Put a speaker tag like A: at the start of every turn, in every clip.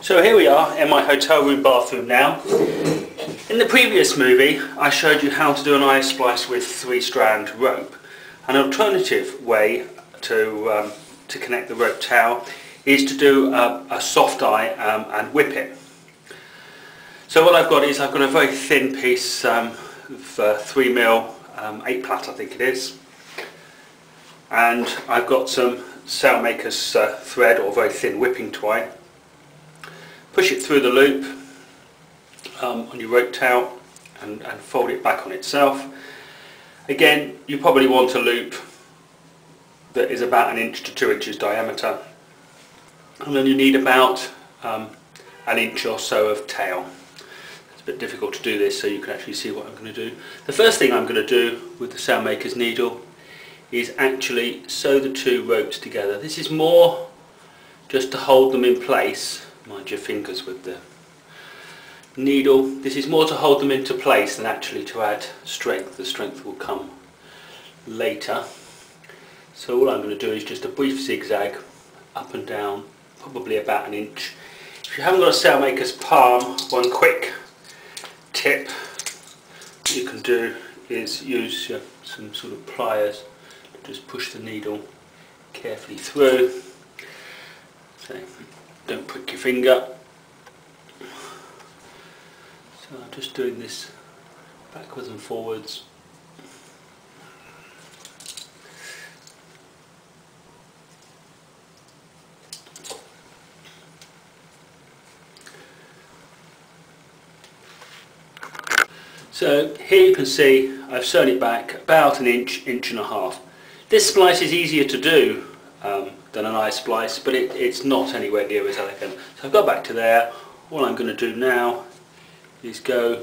A: So here we are in my hotel room bathroom now. In the previous movie I showed you how to do an eye splice with 3-strand rope. An alternative way to connect the rope towel is to do a soft eye and whip it. So what I've got is I've got a very thin piece of 3mm 8-plait I think it is, and I've got some Sailmaker's thread or very thin whipping twine. Push it through the loop on your rope towel and fold it back on itself. Again, you probably want a loop that is about 1 inch to 2 inches diameter, and then you need about 1 inch or so of tail. It's a bit difficult to do this so you can actually see what I'm going to do. The first thing I'm going to do with the Sailmaker's needle is actually sew the 2 ropes together. This is more just to hold them in place. Mind your fingers with the needle. This is more to hold them into place than actually to add strength. The strength will come later. So all I'm going to do is just a brief zigzag up and down, probably about 1 inch. If you haven't got a Sailmaker's palm, one quick tip you can do is use some sort of pliers to just push the needle carefully through. So don't prick your finger. So I'm just doing this backwards and forwards. So here you can see I've sewn it back about 1 inch, 1.5 inches. This splice is easier to do than an eye splice, but it's not anywhere near as elegant. So I've got back to there. All I'm going to do now is go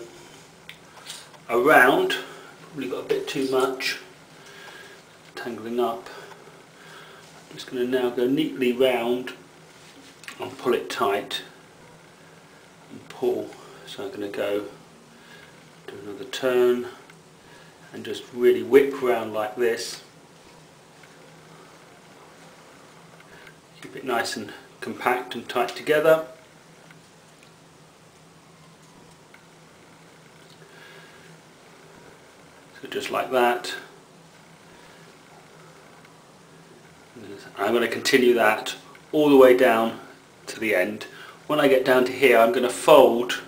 A: around. Probably got a bit too much, tangling up. I'm just going to now go neatly round and pull it tight and pull. So I'm going to go do another turn and just really whip round like this. Keep it nice and compact and tight together. So just like that. I'm going to continue that all the way down to the end. When I get down to here, I'm going to fold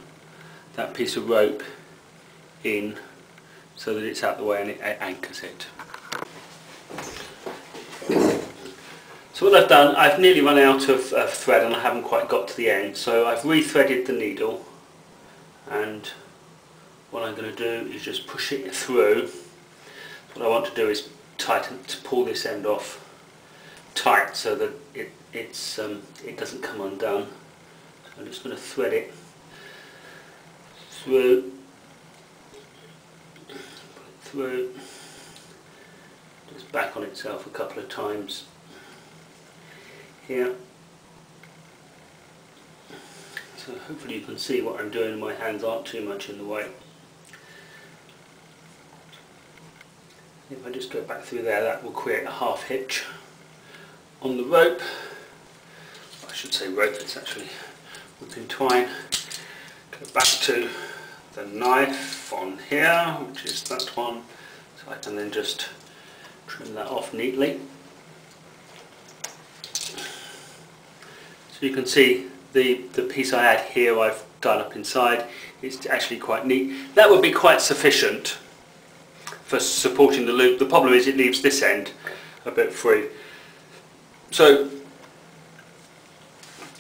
A: that piece of rope in so that it's out the way and it anchors it. So what I've done, I've nearly run out of thread and I haven't quite got to the end, so I've re-threaded the needle, and what I'm going to do is just push it through. What I want to do is tighten, to pull this end off tight so that it doesn't come undone. So I'm just going to thread it through, just back on itself a couple of times here. So hopefully you can see what I'm doing, my hands aren't too much in the way. If I just go back through there, that will create a half hitch on the rope. I should say rope, it's actually whipping twine. Go back to the knife on here, which is that one, so I can then just trim that off neatly. So you can see the piece I had here I've done up inside. It's actually quite neat. That would be quite sufficient for supporting the loop. The problem is it leaves this end a bit free. So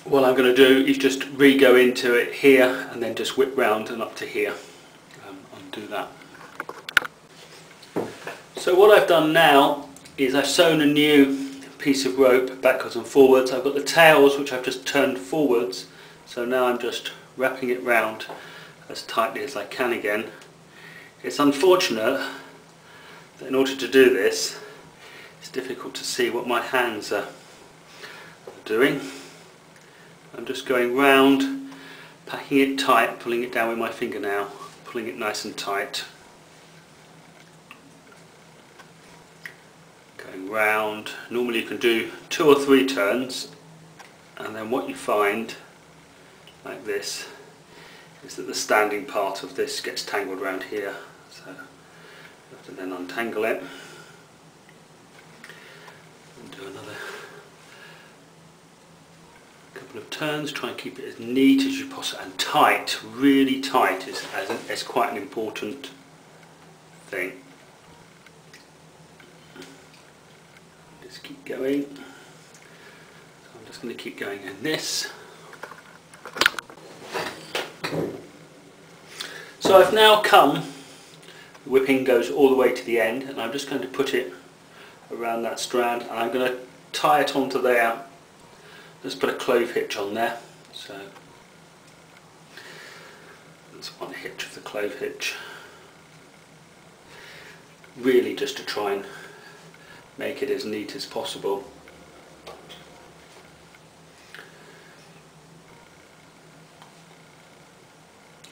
A: what I'm going to do is just re-go into it here and then just whip round and up to here and do that. So what I've done now is I've sewn a new piece of rope backwards and forwards. I've got the tails which I've just turned forwards, so now I'm just wrapping it round as tightly as I can again. It's unfortunate that in order to do this it's difficult to see what my hands are doing. I'm just going round, packing it tight, pulling it down with my fingernail, pulling it nice and tight. Going round. Normally you can do 2 or 3 turns, and then what you find like this, is that the standing part of this gets tangled around here, so you have to then untangle it and do another couple of turns. Try and keep it as neat as you possibly, and tight, really tight is quite an important thing. Just keep going. So I'm just going to keep going in this. So I've now come, the whipping goes all the way to the end, and I'm just going to put it around that strand, and I'm going to tie it onto there. Let's put a clove hitch on there. So that's one hitch of the clove hitch. Really just to try and make it as neat as possible.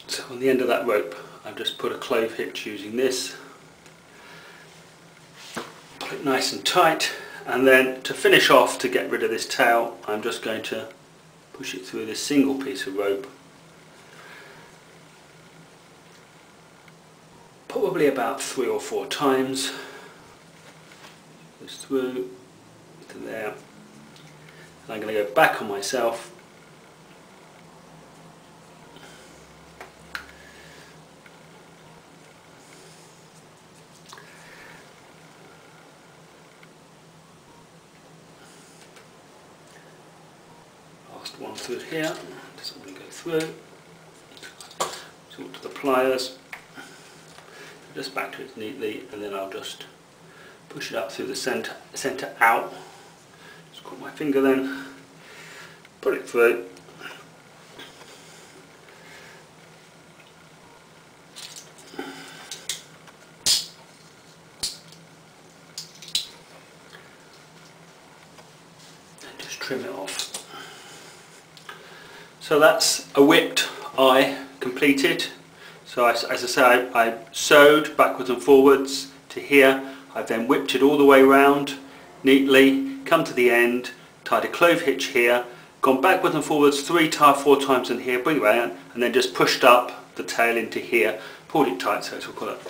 A: So on the end of that rope I've just put a clove hitch using this. Put it nice and tight, and then to finish off, to get rid of this tail, I'm just going to push it through this single piece of rope. Probably about 3 or 4 times. Just through to there. And I'm going to go back on myself. Last one through here. Just going to go through. Sort to the pliers. Just back to it neatly, and then I'll just push it up through the centre out. Just cut my finger then, put it through. And just trim it off. So that's a whipped eye completed. So as I say, I sewed backwards and forwards to here. I've then whipped it all the way around neatly, come to the end, tied a clove hitch here, gone backwards and forwards 3 to 4 times in here, bring it around, and then just pushed up the tail into here, pulled it tight so it's all caught up.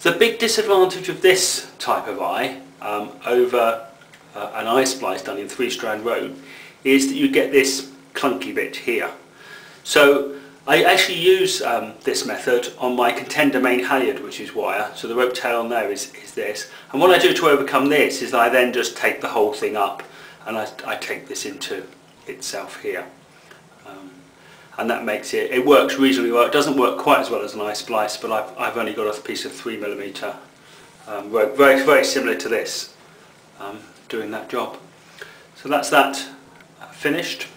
A: The big disadvantage of this type of eye over an eye splice done in 3-strand rope is that you get this clunky bit here. So I actually use this method on my Contender main halyard, which is wire, so the rope tail on there is this. And what I do to overcome this is I then just take the whole thing up, and I take this into itself here. And that makes it works reasonably well. It doesn't work quite as well as an eye splice, but I've only got a piece of 3mm rope, very similar to this, doing that job. So that's that finished.